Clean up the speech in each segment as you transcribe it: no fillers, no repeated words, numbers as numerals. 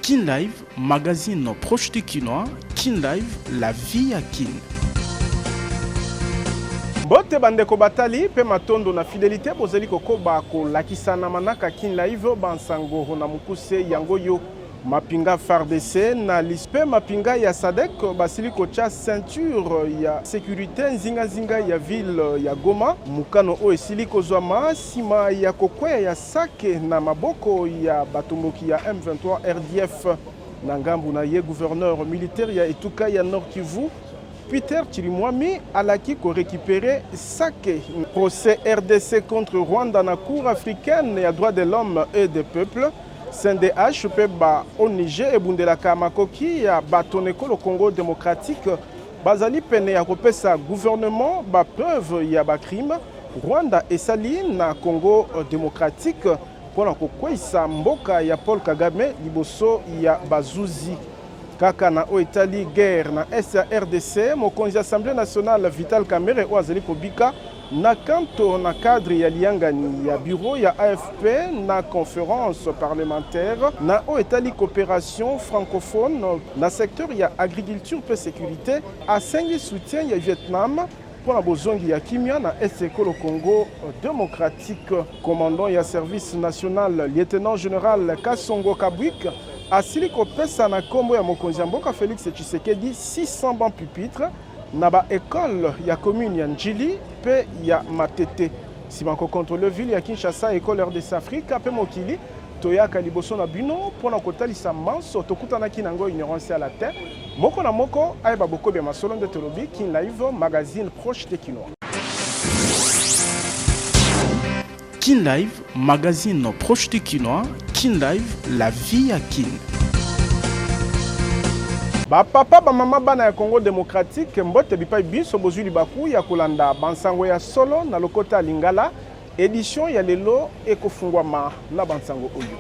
Kin Live, magazine proche du Kinois. Kin Live, la vie à Kin. Bote bandeko batali pe matondo na fidélité bozeli kokoba ko lakisana manaka Kin Live bansango na mukuse yango yo mapinga FARDC na lispe mapinga ya SADC basili kocha ceinture ya sécurité nzinga ya ville ya Goma mukano o esili kozwama sima ya kokweya ya sake na maboko ya batomboki ya M23 RDF na ngambu na ye gouverneur militaire ya etuka ya Nord Kivu Peter Chirimwami alaki ko récupérer sake procès RDC contre Rwanda na Cour africaine ya droits de l'homme et des peuples CNDH pe ba au Niger ebundelaka makoki ya batoneko le Congo démocratique bazali pene ya kopesa gouvernement ba preuve ya ba crime Rwanda esali na Congo démocratique pona kokwisa mboka ya Paul Kagame liboso ya bazuzi kaka na o Italie guerre na SRDC mokonzi Assemblée nationale Vital Kamerhe o azali kobika na kanto na cadre ya liangani ya bureau ya AFP na conférence parlementaire na o Italie coopération francophone na secteur ya agriculture pe sécurité asengi soutien ya Vietnam pour la bozongi ya kimia na SECO le Congo démocratique commandant ya service national lieutenant général Kasongo Kabwik asili kopesa na kombo ya mokonzi ya mboka Félix Tshisekedi 600 bancs pupitres na ba école ya commune ya Njili pe ya Matete simanko contrôle ville ya Kinshasa école RDC Afrique pe mokili toyaka liboso na bino pona kotalisa manso tokutanaki nango ignorance à la terre moko na moko ayeba bokobi ya masolo nde tolobi Kin Live magazine proche de Kinois. Kin Live, magazine proche du Kinois. Kin Live, la vie à Kin. Ba papa ba mama bana ya Congo démocratique mbote bipai biso bozuli baku ya kolanda bansango ya solo na lokota Lingala édition ya lelo ekofungwama na bansango oyo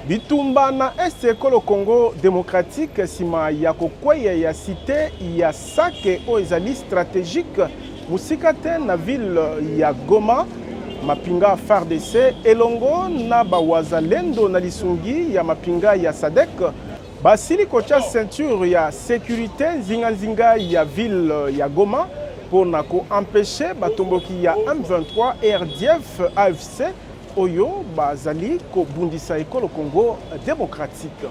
bitumba na SECO le Congo démocratique sima ya kokweya ya cité ya Sake o ezali stratégique musikate na ville ya Goma mapinga FARDC elongo na bawazalendo na lisungi ya mapinga ya SADC basili kocha ceinture ya sécurité nzinga ya ville ya Goma pour na ko empêcher batomboki ya M23 RDF AFC oyo bazali ko bundisa ekolo Congo démocratique.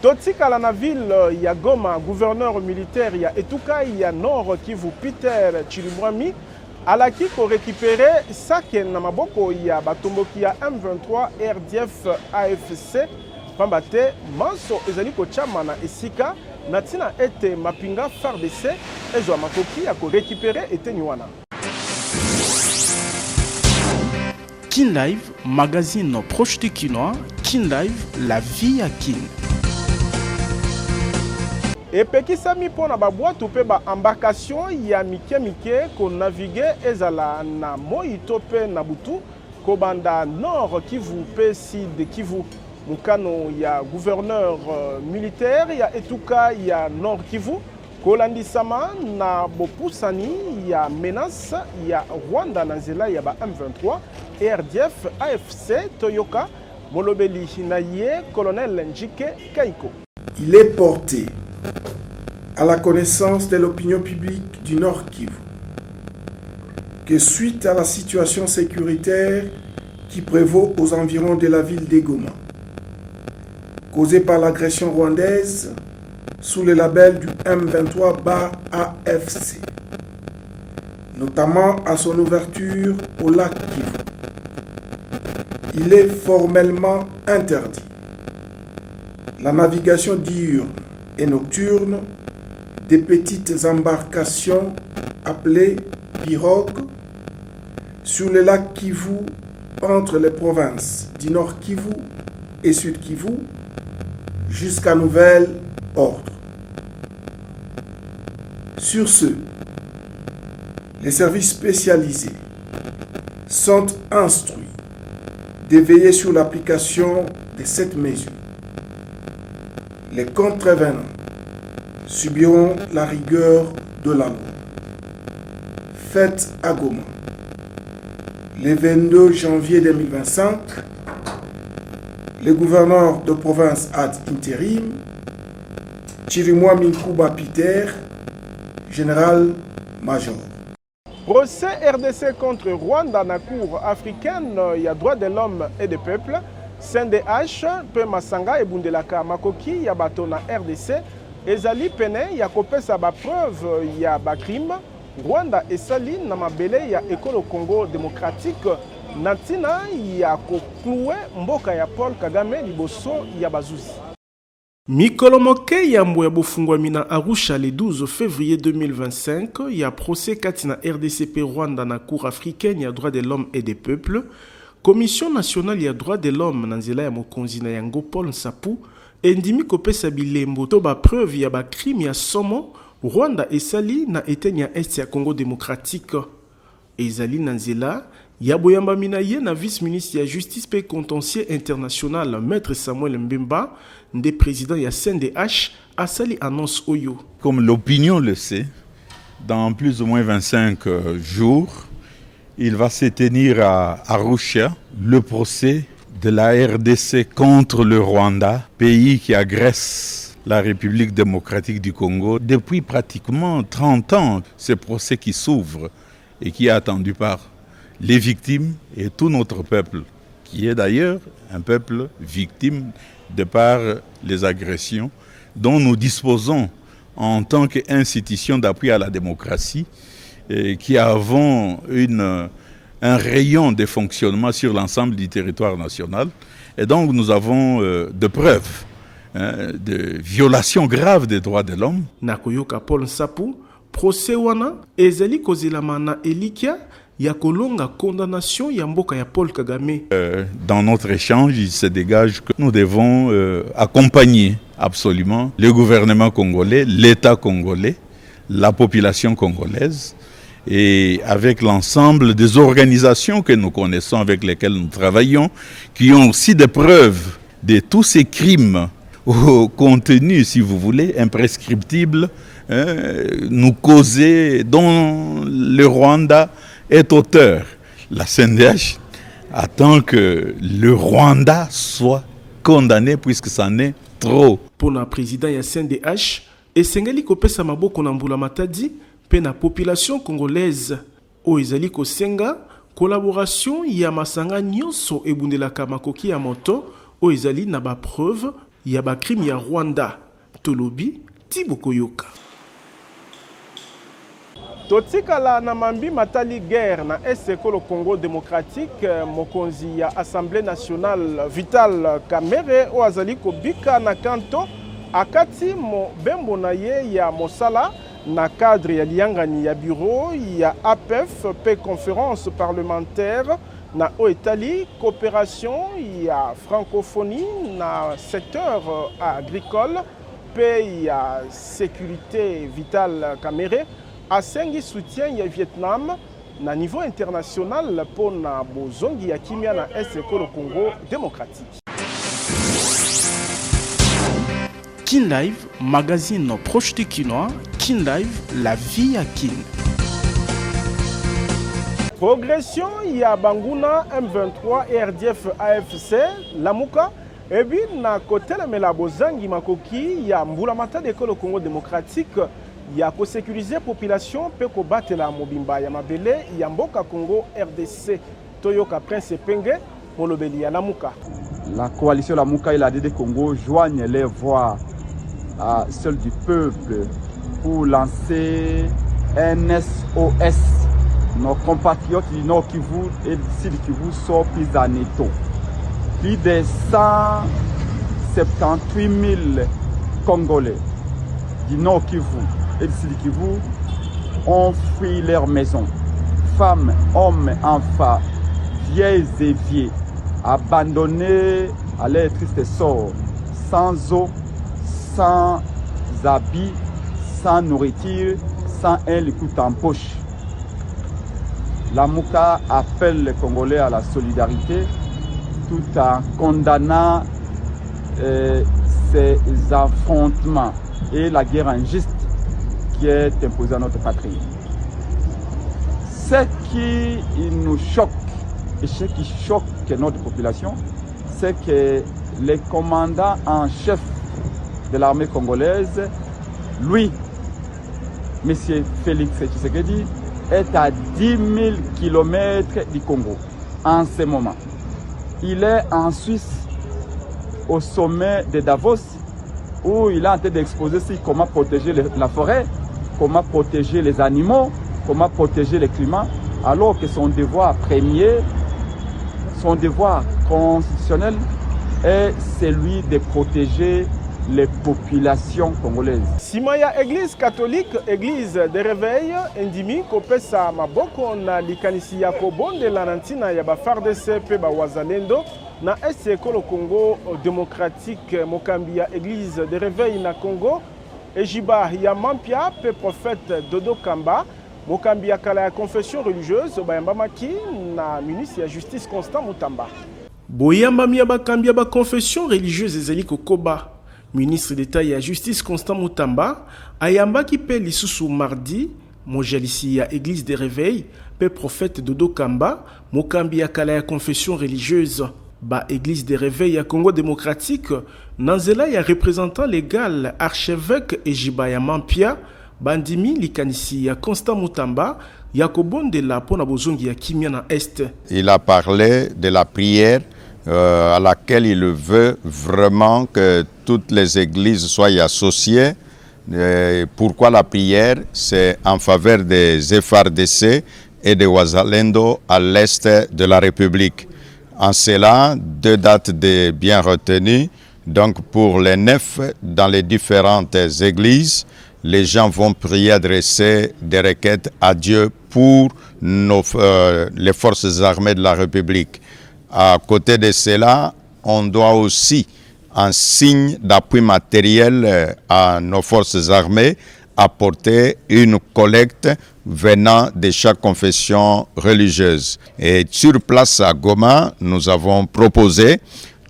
Totikala na ville ya Goma gouverneur militaire ya etuka ya Nord Kivu Peter Chirimwami alaki ko récupérer sake na maboko ya batomboki ya M23 RDF AFC pambate manso ezali ko chama na esika na tina ete mapinga FARDC ezwa makoki ya ko récupérer eteni wana. Kin Live, magazine proche du Kinois. Kin Live, la vie à Kin. Epekisami pona babwatu pe ba embarcation ya mike ko naviguer ezala na moi tope na butu ko banda Nord Kivu pe Sud Kivu mukano ya gouverneur militaire ya etuka ya Nord Kivu kolandisama na bopusani ya menace ya Rwanda na nzela ya ba M23 RDF AFC Toyoka molobeli na ye colonel Njike Kaiko. Il est porté à la connaissance de l'opinion publique du Nord Kivu que suite à la situation sécuritaire qui prévaut aux environs de la ville de Goma, causée par l'agression rwandaise sous le label du M23-AFC, notamment à son ouverture au lac Kivu, il est formellement interdit la navigation diurne et nocturne des petites embarcations appelées pirogues sur le lac Kivu entre les provinces du Nord Kivu et Sud Kivu jusqu'à nouvel ordre. Sur ce, les services spécialisés sont instruits de veiller sur l'application de cette mesure. Les contrevenants subiront la rigueur de la loi. Fête à Goma. Le 22 janvier 2025, le gouverneur de province ad intérim, Chirimwa Minkuba Peter, général-major. Procès RDC contre Rwanda na Cour africaine, il y a droits de l'homme et des peuples. CNDH, pe Masanga et Bundelaka Makoki, ya bato na RDC. Ezali pene, ya kopesa ba preuve, ya ba crime. Rwanda esali na mabele ya ekolo Congo démocratique. Natina ya kokloué mboka ya Paul Kagame liboso ya bazuzi. Mikolo moke ya mbwe ya bofungwami na Arusha le 12 février 2025, ya procès kati na RDCP Rwanda na Cour africaine ya droits de l'homme et des peuples. Commission nationale ya droits de l'homme na nzela ya mokonzi na yango Paul Nsapu endimi kopesa bilembo to ba preuve ya ba crime ya somo Rwanda esali na eteni ya est ya Congo démocratique. Ezali na nzela ya boyamba mina ye na vice-ministre ya justice pe contentieux international maître Samuel Mbemba des présidents ya CNDH asali annonce oyo. Comme l'opinion le sait, dans plus ou moins 25 jours, il va se tenir à Arusha le procès de la RDC contre le Rwanda, pays qui agresse la République démocratique du Congo. Depuis pratiquement 30 ans, ce procès qui s'ouvre et qui est attendu par les victimes et tout notre peuple, qui est d'ailleurs un peuple victime de par les agressions dont nous disposons en tant qu'institution d'appui à la démocratie, et qui avons un rayon de fonctionnement sur l'ensemble du territoire national. Et donc nous avons de preuves de violations graves des droits de l'homme. Nakoyoka Paul Nsapu, procès wana ezali kozelama na elikia ya kolonga condamnation ya mboka ya Paul Kagame. Dans notre échange, il se dégage que nous devons accompagner absolument le gouvernement congolais, l'État congolais, la population congolaise, et avec l'ensemble des organisations que nous connaissons, avec lesquelles nous travaillons, qui ont aussi des preuves de tous ces crimes au contenu, si vous voulez, imprescriptible, nous causer, dont le Rwanda est auteur. La CNDH attend que le Rwanda soit condamné puisque c'en est trop. Pour le président ya CNDH, esengeli kopesa maboko na mbula matadi pe na population congolaise o ezali kosenga collaboration ya masanga nyonso ebundelaka makoki ya moto o ezali na ba preuve ya ba crime ya Rwanda. Tolobi Tibokoyoka. Totikala na mambi matali guerre na esekolo Congo démocratique, mokonzi ya Assemblée nationale Vital Kamerhe o azali kobika na kanto akati mo bembo na ye ya mosala na cadre ya liangani ya bureau ya APF pe conférence parlementaire na Oetali coopération ya francophonie na secteur agricole pe ya sécurité. Vital Kamerhe asengi soutien ya Vietnam na niveau international pour na bozongi ya kimia na esekolo Congo démocratique. Kin Live, magazine proche de Kinois. Kin Live, la vie à Kin. Progression ya Banguna M23 et RDF AFC Lamuka ebi na kotela mela bozangi makoki ya mbulamata de kolo Congo démocratique ya ko sécuriser population pe ko batela mobimba ya mabele ya mboka Congo RDC Toyoka Prince Penge molobeli ya Lamuka. La coalition Lamuka et la DD Congo joignent les voix à celle du peuple pour lancer un SOS. Nos compatriotes du Nord Kivu et du Sud Kivu sont pris en étau. Plus de 178 000 Congolais du Nord Kivu et du Sud Kivu ont fui leur maison. Femmes, hommes, enfants, vieilles et vieux, abandonnés à leur triste sort, sans eau, sans habits, sans nourriture, sans un liquide en poche. Lamuka appelle les Congolais à la solidarité tout en condamnant ces affrontements et la guerre injuste qui est imposée à notre patrie. Ce qui nous choque et ce qui choque notre population, c'est que le commandant en chef de l'armée congolaise, lui, M. Félix Tshisekedi, est à 10 000 km du Congo en ce moment. Il est en Suisse, au sommet de Davos, où il est en train d'exposer comment protéger la forêt, comment protéger les animaux, comment protéger le climat, alors que son devoir premier, son devoir constitutionnel est celui de protéger les populations congolaises. Simaya Église catholique, Église de réveil, Ndimi kopesa maboko na likanisi ya kobondela na ntina ya ba FARDC pe ba wazalendo na este ekolo Congo démocratique mokambi ya Église de réveil na Congo ejiba ya mampia pe prophète Dodo Kamba mokambi ya kala ya confession religieuse bayambamaki na ministre ya justice Constant Mutamba. Boyambami ya bakambi ya ba confession religieuse ezali kokoba. Ministre d'État ya Justice Constant Mutamba ayambaki pe lisusu mardi mojalisi ya Église des Réveils pe prophète Dodo Kamba mokambi ya kala ya confession religieuse ba Église des Réveils ya Congo démocratique nanzela ya représentant légal archevêque Ejiba ya Mampia bandimi likanisi ya Constant Mutamba ya kobondela pona bozongi ya kimia na est. Il a parlé de la prière à laquelle il veut vraiment que toutes les églises soient associées. Pourquoi la prière? C'est en faveur des FARDC et des Wazalendo à l'est de la République. En cela, 2 dates de bien retenues. Donc pour les 9, dans les différentes églises, les gens vont prier, adresser des requêtes à Dieu pour les forces armées de la République. À côté de cela, on doit aussi, en signe d'appui matériel à nos forces armées, apporter une collecte venant de chaque confession religieuse. Et sur place à Goma, nous avons proposé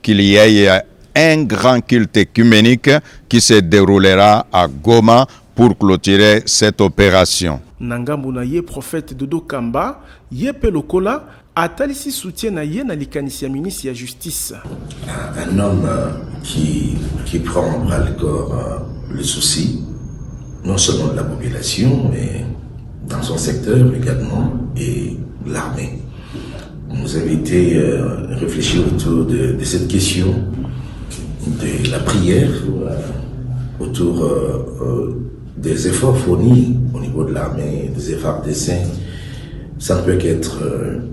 qu'il y ait un grand culte œcuménique qui se déroulera à Goma pour clôturer cette opération. Nangambu na ye prophète Dodo Kamba, ye pe lokola atalisi soutien na ye na likanisi ya ministre ya justice. Un homme qui prend en bras le corps le souci, non seulement de la population, mais dans son secteur également, et l'armée. Nous avons été réfléchir autour de cette question de la prière, autour des efforts fournis au niveau de l'armée, des efforts des saints. Ça ne peut qu'être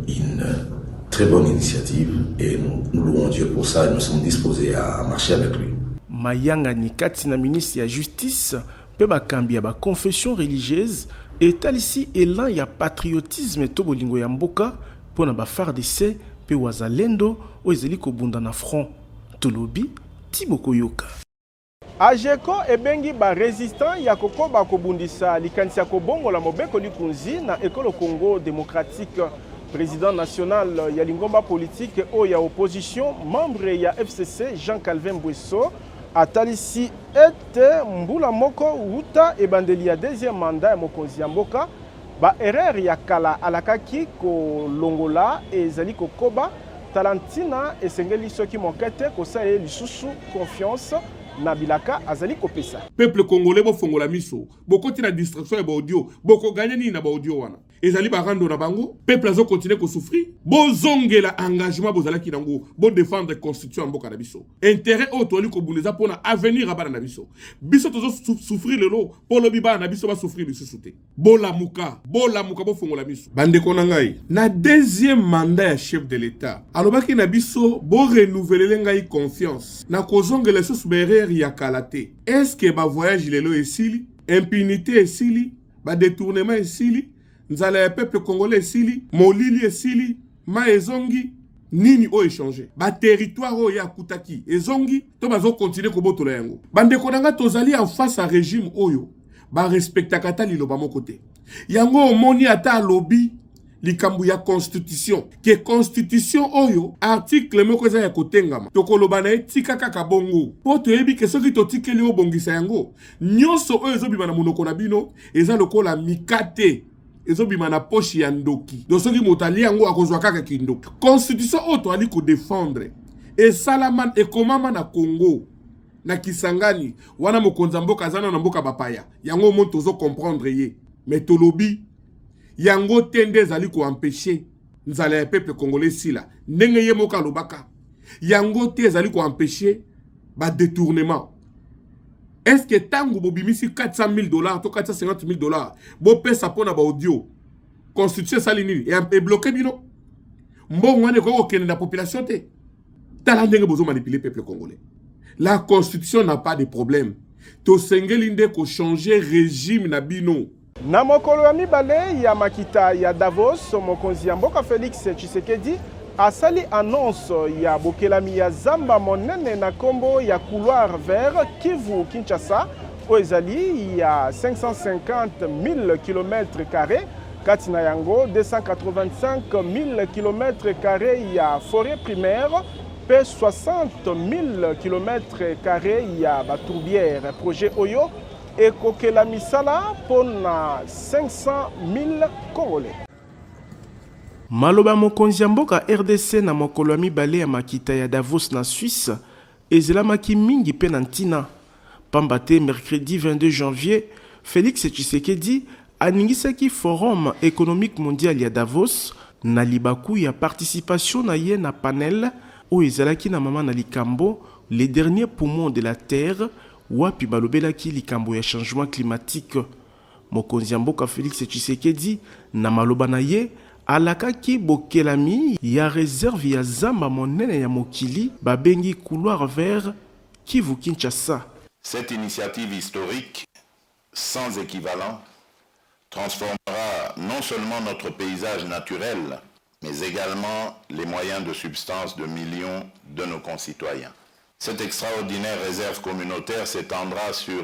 une très bonne initiative et nous louons Dieu pour ça et nous sommes disposés à marcher avec lui. Mayanga Nikati na ministre ya justice pe bakambi ya ba confession religieuse etalisi elan ya patriotisme to bolingo ya mboka pona ba FARDC pe wazalendo o ezeli kobunda na front tolobi Tiboko Yoka. Ajeko ebengi ba résistant ya kokoba kobundisa likanisi ya kobongola mobeko likunzi na ekolo Congo démocratique. Président national ya lingomba politique o ya opposition, membre ya FCC Jean-Calvin Bouesso atalisi ete mbula moko uta ebandeli ya deuxième mandat ya mokonzi ya mboka ba erreur ya kala alakaki kolongola ezali kokoba talantina esengeli soki mokete kosaye lisusu confiance na bilaka azali kopesa. Peuple congolais bo fongola miso, bokoti na distraction ya ba audio, boko gagner ni na ba audio wana. Ezali ba rando na bango, peuple azo continuer ko souffrir, bo zongela engagement bozala ki nango, bo défendre constitution mboka na biso. Intérêt o to ali ko buneza pona avenir abana na biso. Biso tozo souffrir lelo, po lobi ba na biso ba souffrir bisusute. Bo la muka bo fongola miso. Bande konangai, na deuxième mandat ya chef de l'État. Alobaki na biso bo renouveler ngai confiance. Na kozongela sous berere ya kalate. Est-ce que ba voyage lelo esili, impunité esili, ba détournement esili, nzala ya peuple congolais esili, molili esili, ma ezongi, nini o échanger. Ba territoire o ya kutaki, ezongi, to bazo continuer ko botola yango. Bande konanga tozali en face à régime oyo, ba respecta kata liloba moko te. Yango omoni ata lobby, likambo ya constitution ke constitution oyo article moko eza ya kotengama tokoloba na etika kaka bongo po toyebi ke soki totikeli obongisa yango nyonso oyo ezobima na monoko na bino eza lokola mikate ezobima na poche ya ndoki donc soki moto ali yango akozwa kaka kindoki constitution oyo toali kodefendre esalaman ekomama na Congo na Kisangani wana mokonzi mboka azana na mboka bapaya yango moto tozo comprendre ye mais tolobi yango tende ezali ko empêcher nzala ya peuple congolais sila ndenge ye moka lobaka yango te ezali ko empêcher ba détournement. Est-ce que tango bobimisi $400,000 to $450,000 bo pesa pona ba audio constitution salini et bloqué bino mbongo wane ko okende na population te tala ndenge bozo manipuler peuple congolais. La constitution n'a pas de problème. To sengeli nde ko changer régime na bino. Na mokolo ya mibale ya makita ya Davos, mokonzi ya mboka Félix Tshisekedi asali annonce ya bokelami ya zamba monene na kombo ya couloir vert Kivu Kinshasa oyo ezali ya 550,000 km², kati na yango 285,000 km² ya forêt primaire pe 60,000 km² ya batourbière. Projet oyo ekokela misala pona 500,000 Congolais. Maloba mokonzi ya mboka RDC na mokolo ya mibale ya makita ya Davos na Suisse ezelamaki mingi pe na ntina. Pamba te mercredi 22 janvier, Félix Tshisekedi aningisaki forum économique mondial ya Davos na libaku ya participation na ye na panel oyo ezalaki na mama na likambo les derniers poumons de la terre wapi balobelaki likambo ya changement climatique. Mokonzi ya mboka Félix Tshisekedi na maloba na ye alakaki bokelami ya réserve ya zamba monene ya mokili babengi couloir vert Kivu Kinshasa. Cette initiative historique sans équivalent transformera non seulement notre paysage naturel, mais également les moyens de subsistance de millions de nos concitoyens. Cette extraordinaire réserve communautaire s'étendra sur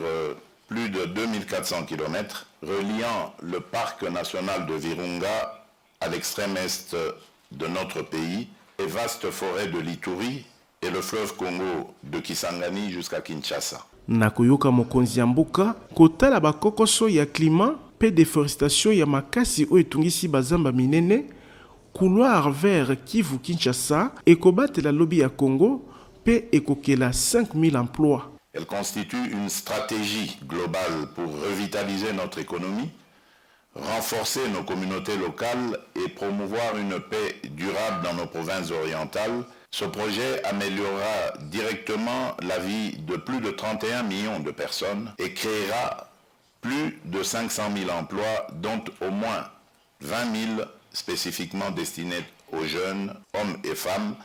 plus de 2400 km, reliant le parc national de Virunga à l'extrême est de notre pays, les vastes forêts de l'Ituri et le fleuve Congo de Kisangani jusqu'à Kinshasa. Nakoyoka mokonzi ya mboka kotala bakokoso ya climat pe déforestation ya makasi oyo etungisi bazamba minene couloir vert Kivu Kinshasa ekobatela lobby ya Congo pe ekokela 5000 emplois. Elle constitue une stratégie globale pour revitaliser notre économie, renforcer nos communautés locales et promouvoir une paix durable dans nos provinces orientales. Ce projet améliorera directement la vie de plus de 31 millions de personnes et créera plus de 500 000 emplois, dont au moins 20 000 spécifiquement destinés aux jeunes, hommes et femmes,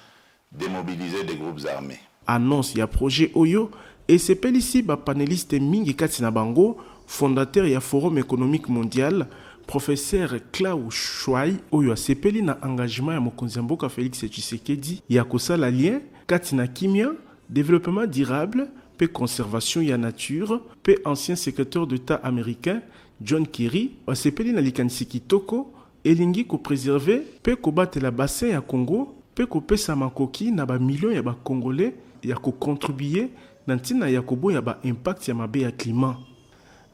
démobilisés des groupes armés. Annonce ya projet Oyo et sepelisi ba panéliste mingi kati na bango, fondateur ya Forum économique mondial, professeur Klaus Schwab oyo asepeli na engagement ya mokonzi ya mboka Félix Tshisekedi ya kosala lien kati na kimia, développement durable, pe conservation ya nature, pe ancien secrétaire d'État américain John Kerry asepeli na likanisi kitoko elingi ko préserver pe kobatela bassin ya Congo pe kopesa makoki na ba millions ya ba Congolais ya ko contribuer na ntina ya koboya ba impact ya mabe ya climat.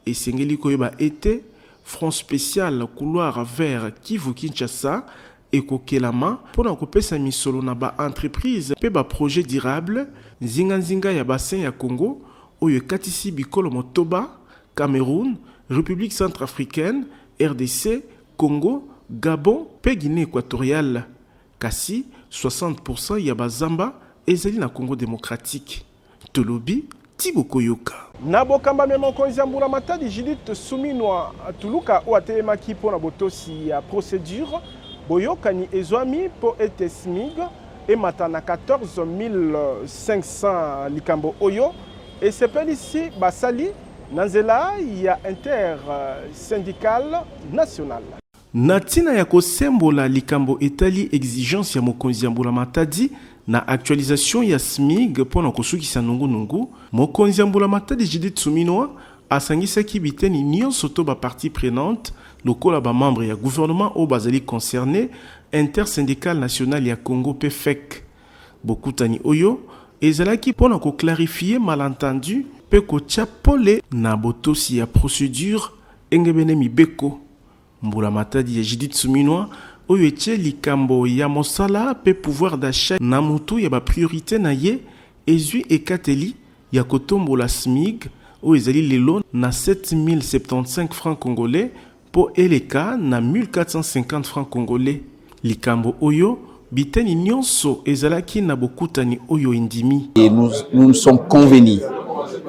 Esengeli koyeba ete front spécial couloir vert Kivu Kinshasa ekokelama pona kopesa misolo na ba entreprise pe ba projet durable nzinga ya bassin ya Congo oyo katisi bikolo motoba, Cameroun, République centrafricaine, RDC, Congo, Gabon pe Guinée équatoriale. Kasi 60% ya bazamba ezali na Congo démocratique. Tolobi Tibo Koyoka. Nabokamba me mokonzi ya mbula matadi Judith Suminwa tuluka o atelemaki pona botosi ya procédure boyokani ezwami po ete SMIG emata na 14 500 likambo oyo esepelisi basali na nzela ya intersyndical national. Natina ya kosembola likambo etali exigence ya mokonzi ya mbula matadi na actualisation ya SMIG pona kosukisa nungu mokonzi ya mbula matadi Judith Suminwa asangisaki biteni nyonso to partie prenante lokola membre ya gouvernement au bazali concerné intersyndical national ya Congo PFEC. Bokutani oyo ezalaki pona ko clarifier malentendu pe ko tchapole na botosi ya procédure engebene mibeko. Mbula matadi ya Judith Suminwa oyo etie likambo ya mosala pe pouvoir d'achat na mutu ya ba priorité na ye ezui ekateli ya kotombola SMIG oyo ezali lelo na 7075 francs congolais po eleka na 1450 francs congolais. Likambo oyo biteni nyonso ezalaki na bokutani oyo indimi. Et nous sommes convenus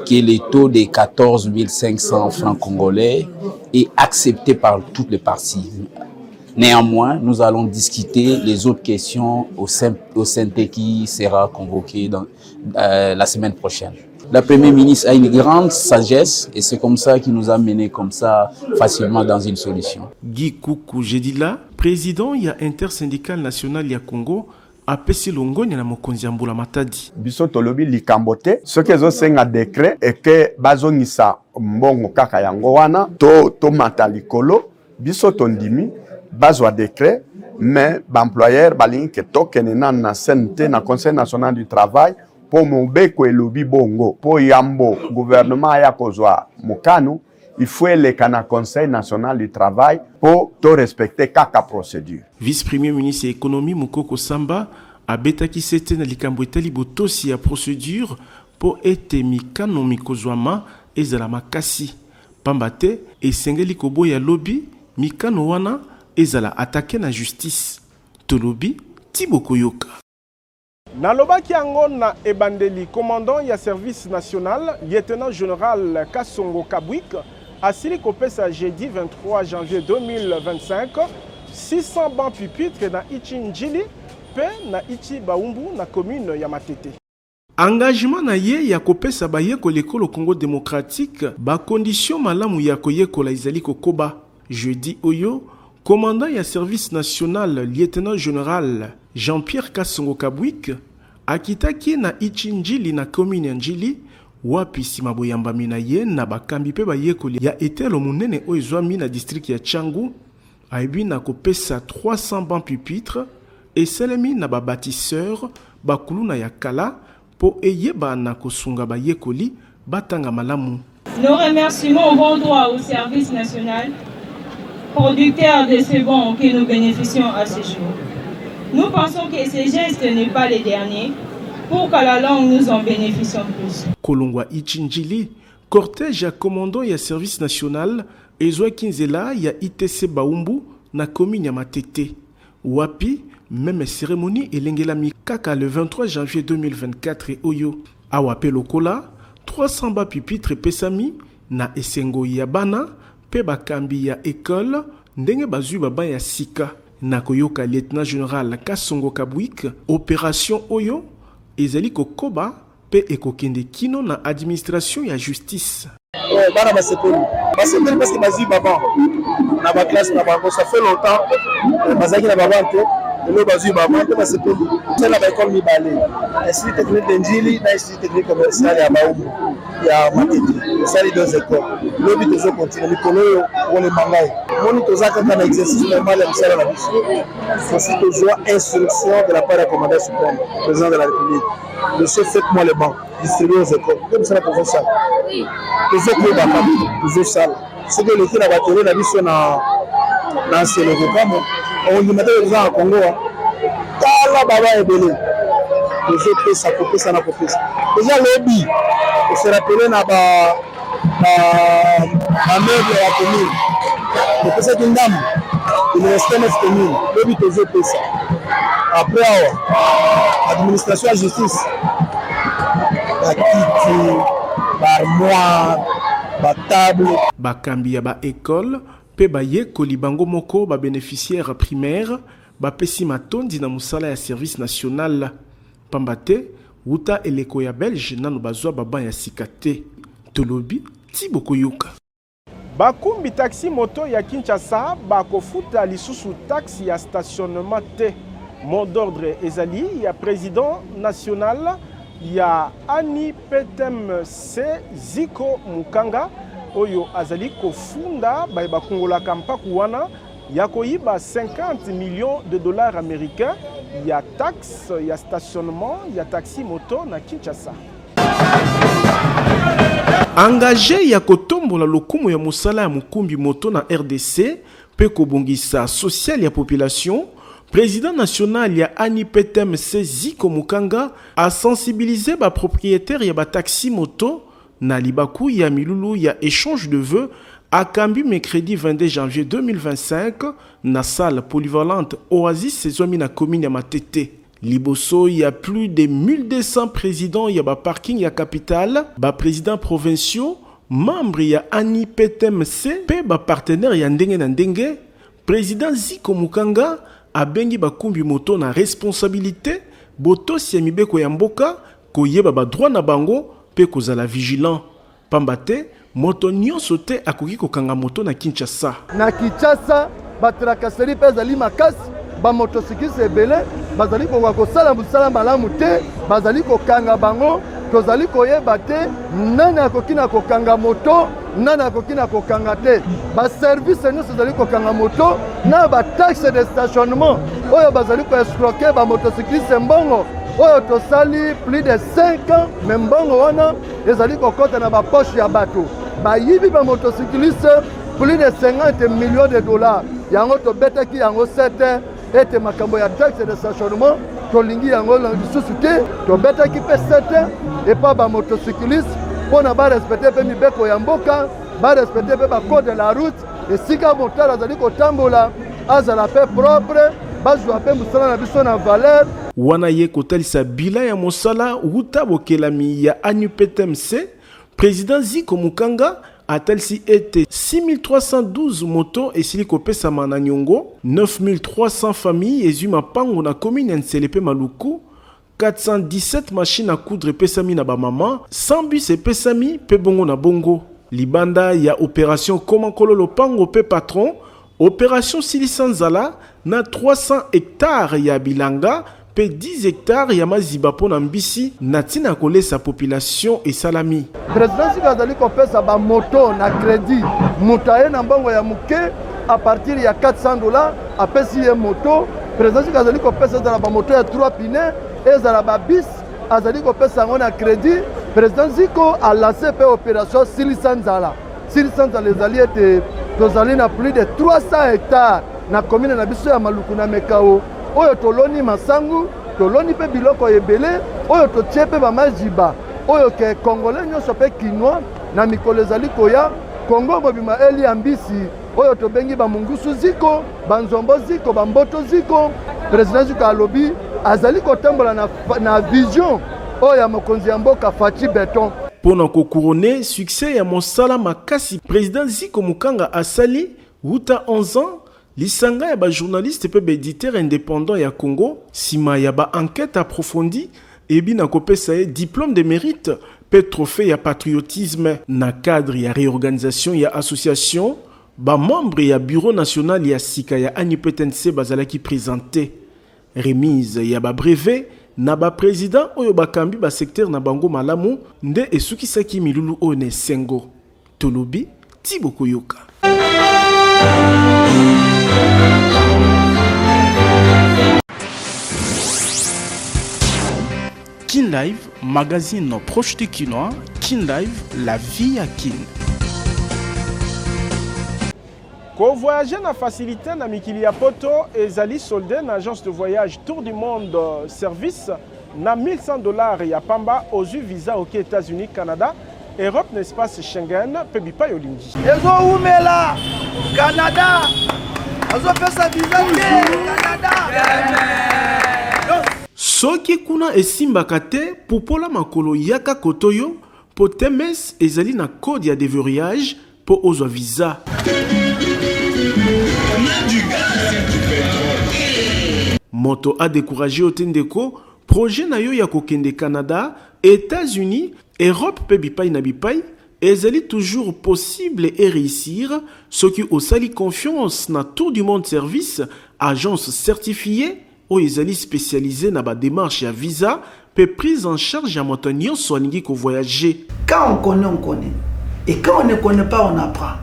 que le taux de 14 500 francs congolais est accepté par toutes les parties. Néanmoins, nous allons discuter les autres questions au CNT qui sera convoqué la semaine prochaine. La Première ministre a une grande sagesse et c'est comme ça qu'il nous a menés comme ça facilement dans une solution. Guy Koukou Jedila, président ya intersyndical national ya Congo, apesi longonya na mokonzi ya Mbula Matadi. Biso tolobi likambo te soki ezosenga décret eke bazongisa mbongo kaka yango wana to mata likolo biso tondimi bazwa décret mais employeur balingi ke tokene na CNT na Conseil national du travail po mobeko elobi bongo po yambo gouvernement ya kozwa mokano il faut eleka na Conseil national du travail pour to respecter kaka procédure. Vice-premier ministre ya économie Mukoko Samba abetaki sete na likambo etali botosi ya procédure po ete mikano mikozwama ezala makasi. Pamba te esengeli koboya lobi mikano wana ezala attaqué na justice. Tolobi Thibaut Koyoka. Nalobaki yango na ebandeli commandant ya service national lieutenant général Kasongo Kabwik asili kopesa jeudi 23 janvier 2025 600 bancs pupitres na Ichi Njili pe na Ichi Baumbu na commune ya Matete. Engagement na ye ya kopesa bayeko lekolo Congo démocratique ba condition malamu ya koyekola izali kokoba. Jeudi oyo commandant ya service national lieutenant général Jean-Pierre Kasongo Kabwik akitaki na Ichi Njili na commune Njili wapi sima boyambami na ye na bakambi pe bayekoli ya etelo munene oyo ezwami na district ya Changu aibi na kopesa 300 bancs pupitres eselemi na babâtisseur bakuluna ya kala po eyeba na kosunga bayekoli batanga malamu. Nos remerciements vont droit au service national producteur de ces bons que nous bénéficions à ce jour. Nous pensons que ce geste n'est pas le dernier pour qu'à la longue nous en bénéficions plus. Kolongwa Ichi Njili, cortège ya commandant ya service national ezwa kinzela ya ITC Baumbu na commune ya Matete. Wapi, même cérémonie elengelami kaka le 23 janvier 2024 et oyo. Awape lokola, 300 ba pupitre pesami na esengo ya bana pe bakambi ya école ndenge bazwi baba ya sika. Na koyoka lieutenant général Kasongo Kabwik, opération oyo ezali kokoba pe ekokende kino na administration ya justice. Bana basepeli parce que bazwi baba na ba classe na bango ça fait longtemps bazaki na baba te le bazwi baba te basepeli c'est la école mibale institut technique de Njili na institut technique commercial ya Baumbu ya Matete ça les deux écoles le but de continuer mikolo yo on le mangai moni tozaka na exercice normal ya msala na biso aussi toujours instruction de la part du commandant suprême président de la République. Monsieur, faites-moi les bancs, distribuez aux écoles. Comme ça, pour ça. Toujours que la famille, toujours ça. C'est que l'équipe a battu la mission dans ce programme. On dit maintenant les gens à Congo. Kala baba est belé. Toujours que ça coupe ça n'a pas fait. Déjà lobby. On se rappelle na meuble à la commune. Le président d'une dame. Il restait 9 communes. Lobby toujours que ça. Après, administration et justice, bakiti, barmoire, batable. Bakambi ya ba école, pe baye kolibango moko ba bénéficiaire primaire, ba pesi matondi na musala ya service national. Pambate, wuta eleko ya Belge nanu bazwa baba ya sikate. Tolobi, Thibaut Koyoka. Bakumbi taxi moto ya Kinshasa bakofuta lisusu taxi ya stationnement te. Mot d'ordre ezali ya président national ya Ani Petem C Ziko Mukanga oyo azali kofunda bakongola kampaku wana ya koyiba 50 millions de dollars américains ya taxe ya stationnement ya taxi moto na Kinshasa. Engagé ya kotombola lokumu ya mosala ya mukumbi moto na RDC pe kobongisa social ya population, président national ya ANIPTMC Ziko Mukanga a sensibilisé ba propriétaire ya ba taxi moto na libaku ya milulu ya échange de vœux à Kambi mercredi 22 janvier 2025 na salle polyvalente Oasis Sezomi na commune ya Matete. Liboso, il y a plus de 1200 présidents, il y a ba parking ya capitale, ba présidents provinciaux, membres ya ANIPTMC, pe ba partenaire ya ndenge na ndenge, président Ziko Mukanga a bengi ba kumbi moto na responsabilité, boto si mibeko ya mboka, ko yeba ba droit na bango, pe ko zala vigilant. Pambate, moto nyonso te akoki ko kanga moto na Kinshasa. Na Kinshasa, ba trakaseri pe zali makasi, ba motocycliste ebele, bazali ko kosala musala malamu te, bazali ko kanga bango, tozali koyeba te nani akoki na kokanga moto, nani akoki na kokanga te. Ba service nyonso zali kokanga moto na ba taxe de stationnement oyo bazali ko escroquer ba motocycliste mbongo oyo tosali plus de 5 ans, mais mbongo wana ezali kokota na ba poche ya bato. Ba yibi ba motocycliste plus de 50 millions de dollars. Yango tobetaki yango 7 ete makambo ya taxe de stationnement tolingi yango na lisusu te, tobetaki pe 7 et pas ba motocycliste pona ba respecter pe mibeko ya mboka, ba respecter pe ba code de la route, et sika motala azali kotambola azala pe propre, ba jwa pe musala na biso na valeur. Wana ye kotalisa bila ya mosala uta bokelami ya ANIPTMC, président Ziko Mukanga atalisi ete 6312 motos esili kopesama na Nyongo, 9300 familles ezuma pango na commune Nselepe Maluku, 417 machines à coudre pesami na ba maman, 100 bus pesami pe bongo na bongo. Libanda ya opération Komankolo Lopango pe patron, opération Silisanzala na 300 hectares ya bilanga pe 10 hectares ya maziba pona mbisi na tina kolesa population et salami. Président Sikazali kopesa ba moto na crédit mutaye na mbongo ya muke à partir ya $400 apesi ye moto. Président Sikazali kopesa za ba moto ya 3 pneus et za ba bis azali kopesa ngo na crédit. Président Ziko a lancé pe opération Silisanzala. Silisanzala ezali ete tozali na plus de 300 hectares na commune na biso ya Maluku na Mekao. Oyo toloni masangu, toloni pe biloko ebele, oyo totie pe ba majiba, oyo ke Congolais nyonso pe kinois na mikolo ezali koya, Kongo mobima eli ambisi, oyo tobengi ba mungusu Ziko, ba nzombo Ziko, ba mboto Ziko. Président Ziko alobi azali kotambola na vision oyo ya mokonzi ya mboka Faci Beton. Pona ko couronner succès ya mosala makasi, président Ziko Mukanga asali wuta 11 ans. Lisanga ya ba journaliste pe ba éditeur indépendant ya Congo, sima ya ba enquête approfondie, ebi na kopesa ye diplôme de mérite pe trophée ya patriotisme na cadre ya réorganisation ya association, ba membre ya bureau national ya sika ya ANIPTMC bazalaki présenté. Remise ya ba brevet na ba président oyo bakambi ba secteur na bango malamu nde esukisaki milulu one sengo. Tolobi Thibaut Koyoka. Kin Live, magazine proche du Kinois. Kin Live, la vie à Kin. Ko voyager na facilité na mikili ya poto ezali soldé na agence de voyage Tour du Monde service na $1100 ya pamba aux visa aux États-Unis, Canada, Europe, l'espace Schengen, pe bipa yolingi. Ezo umela Canada. Azo pesa visa Canada. Soki kuna esimbaka te popola makolo yaka kotoyo po temes ezali na code ya déverrouillage po ozwa visa. Moto a découragé otendeko projet na yo ya kokende Canada, États-Unis, Europe pe bipai na bipai ezali toujours possible et réussir soki osali confiance na Tour du Monde Service, agence certifiée ou ezali spécialisé na ba démarche ya visa pe prise en charge ya moto nyonso alingi ko voyager. Quand on connaît, on connaît. Et quand on ne connaît pas, on apprend.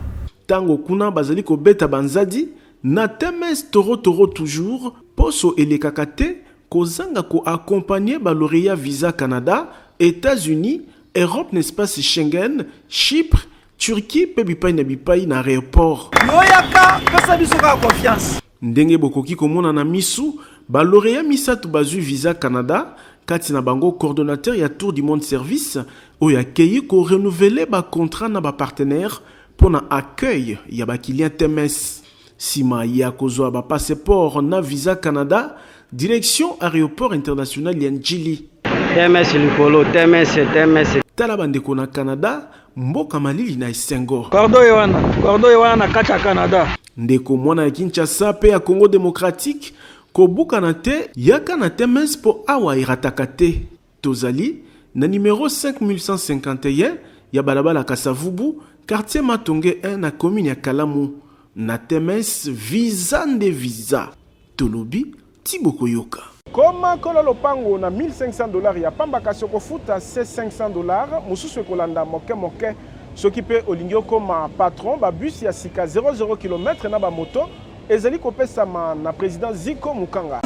Tango kuna bazali ko beta banzadi na temes toro toujours poso elekakate kozanga ko accompagner ba lauréat visa Canada, États-Unis, Europe n'espace Schengen, Chypre, Turquie pe bipai na aéroport. Yoyaka pesa biso ka confiance. Ndenge bokoki komona na misu ba lauréat misatu bazu visa Canada kati na bango coordonnateur ya Tour du Monde Service oya keyi ko renouveler ba contrat na ba partenaire pour na accueil ya ba client TMS. Sima ya kozwa ba passeport na visa Canada, direction aéroport international ya Njili. TMS likolo, TMS. Tala bandeko na Canada, mboka malili na esengo. Cordo Ewana na kacha Canada. Ndeko mwana ya Kinshasa pe ya Congo démocratique, kobuka na te yaka na TMS po awa irataka te. Tozali na numéro 5151 ya balabala Kasavubu, quartier Matonge 1 na commune ya Kalamu. Na TMS visa nde visa. Tolobi Tiboko Yoka. Koma kololo pango na $1,500 ya pamba kasoko futa $500 mususu kolanda moke sokipe olingio koma patron ba bus ya sika 00 km na ba moto ezali kopesama na président Ziko Mukanga.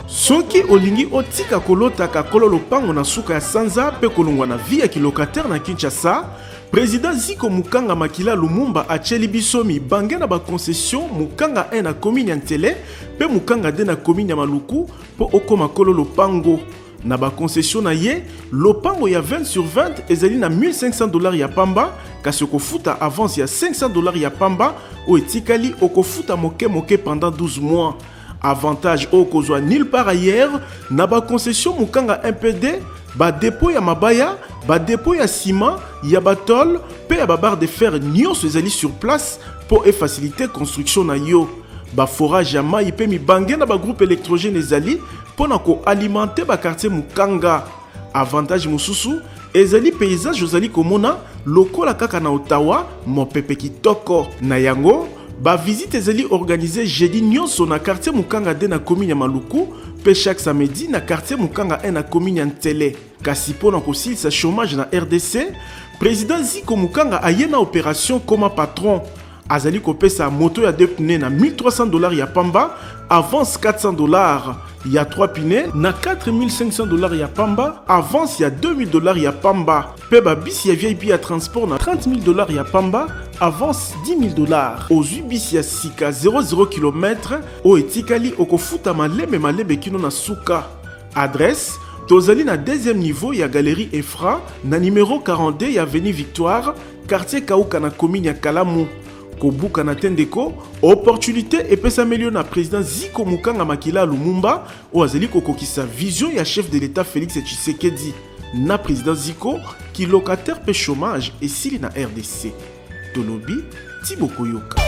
Soki olingi otika kolotaka kololo pango na suka ya sanza pe kolongwa na vie ya kilocataire na Kinshasa, président Ziko Mukanga Makila Lumumba acheli bisomi bange na ba concession Mukanga 1 na commune ya Ntele pe Mukanga 2 na commune ya Maluku po okoma kololo pango. Na ba concession na ye, lopango ya 20/20 ezali na $1,500 ya pamba, kasi okofuta avance ya $500 ya pamba o etikali okofuta moke pendant 12 mois. Avantage au kozwa nulle part ailleurs, na ba concession Mukanga 1PD, ba dépôt ya mabaya, ba dépôt ya ciment, ya batol, pe ya ba barre de fer nyonso ezali sur place pour faciliter construction na yo. Ba forage ya mai pe mi bange na ba groupe électrogène ezali pona ko alimenter ba quartier Mukanga. Avantage mususu ezali paysage ozali komona lokola kaka na Ottawa mopepe kitoko na yango. Ba visite ezali organisé jeudi nyonso na quartier Mukanga 2 na commune ya Maluku pe chaque samedi na quartier Mukanga 1 na commune ya Ntele. Kasi pona kosilisa chômage na RDC, président Ziko Mukanga aye na opération comme patron. Azali kopesa moto ya 2 pneus na $1,300 ya pamba, avance $400 ya 3 pneus na $4,500 ya pamba, avance ya $2,000 ya pamba. Pe ba bis ya VIP ya transport na $30,000 ya pamba, avance $10,000. Ozui bis ya sika 00 km o etikali okofuta malebe kino na suka. Adresse tozali na deuxième niveau ya galerie Efra na numéro 42 ya avenue Victoire, quartier Kauka na commune ya Kalamu. Kobuka na tendeko, opportunité epesa melio na président Ziko Mukanga Makila Lumumba o azali kokokisa vision ya chef de l'État Félix Tshisekedi na président Ziko ki locataire pe chômage et sili na RDC. Tolobi Tiboko Yoka.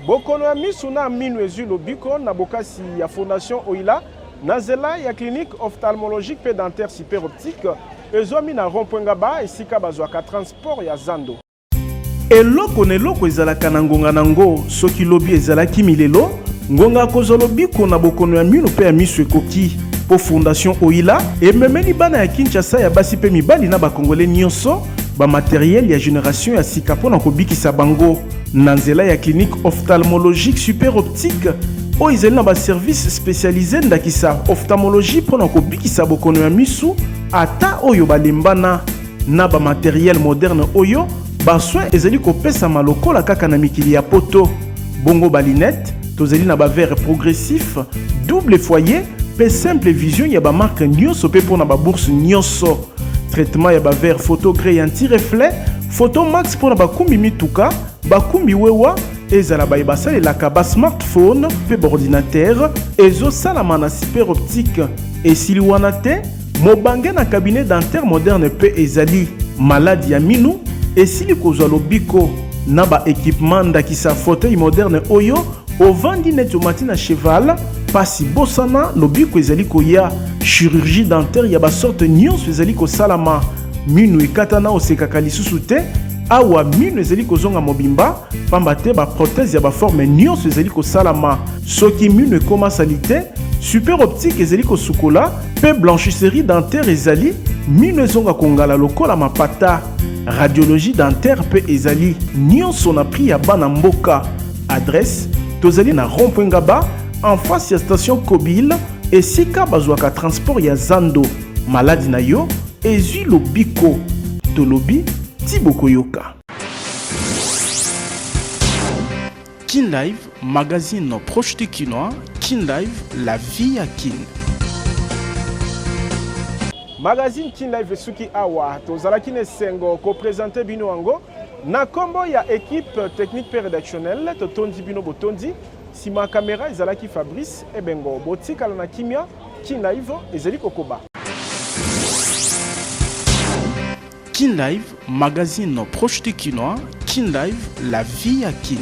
Bokono ya misu na minu ezu lobiko na bokasi ya fondation Oila na zela ya clinique ophtalmologique pe dentaire super optique ezomi na rond-point esika bazwaka transport ya zando. Eloko na eloko ezalaka na ngonga nango soki lobi ezalaki milelo ngonga kozolo biko na bokono ya minu pe ya misu ekoki po fondation Oila ememeli bana ya Kinshasa ya basi pe mibali na bakongole nyonso ba matériel ya génération ya sika pona kobikisa bango na nzela ya clinique ophtalmologique super optique o ezali na ba service spécialisé ndakisa ophtalmologie pona kobikisa bokono ya misu ata oyo balembana na ba matériel moderne oyo ba soin ezali kopesa malokola kaka na mikili ya poto bongo balinette tozali na ba verre progressif double foyer pe simple vision ya ba marque nyonso pe pona ba bourse nyonso traitement ya ba verre photo gré anti-reflet photo max pona ba kumbi mituka ba kumbi wewa ezala ba basalelaka ba smartphone pe ba ordinateur ezo salama na super optique esili wana te mobange na cabinet dentaire moderne pe ezali maladi ya minu esili kozwa lobiko na ba équipement ndakisa fauteuil moderne oyo ovandi net omati na cheval pasi bosana lobiko ezali koya chirurgie dentaire ya ba sorte nyonso ezali kosalama minu ekatana osekaka lisusu te awa mino ezali kozonga mobimba pamba te baprothèse ya baforme nyonso ezali kosalama soki mino ekoma sali te super optique ezali kosukola mpe blanchisserie dentaire ezali mino ezonga kongala lokola mapata radiologie dentaire mpe ezali nyonso na prix ya bana mboka adresse tozali na rond-point Ngaba en face ya station Kobile esika bazwaka transport ya Zando maladi na yo ezwi lobiko tolobi tiboko yoka. Kin Live, magazine proche de Kinois. Kin Live, la vie à Kin. Magazine Kin Live Suki Awa, tozalaki ne sengo ko présenter bino ango na kombo ya équipe technique pe rédactionnelle totondi bino botondi sima caméra ezalaki Fabrice ebengo botikala na kimia Kin Live ezali kokoba. Kin Live, magazine proche de Kinois. Kin Live, la vie à Kin.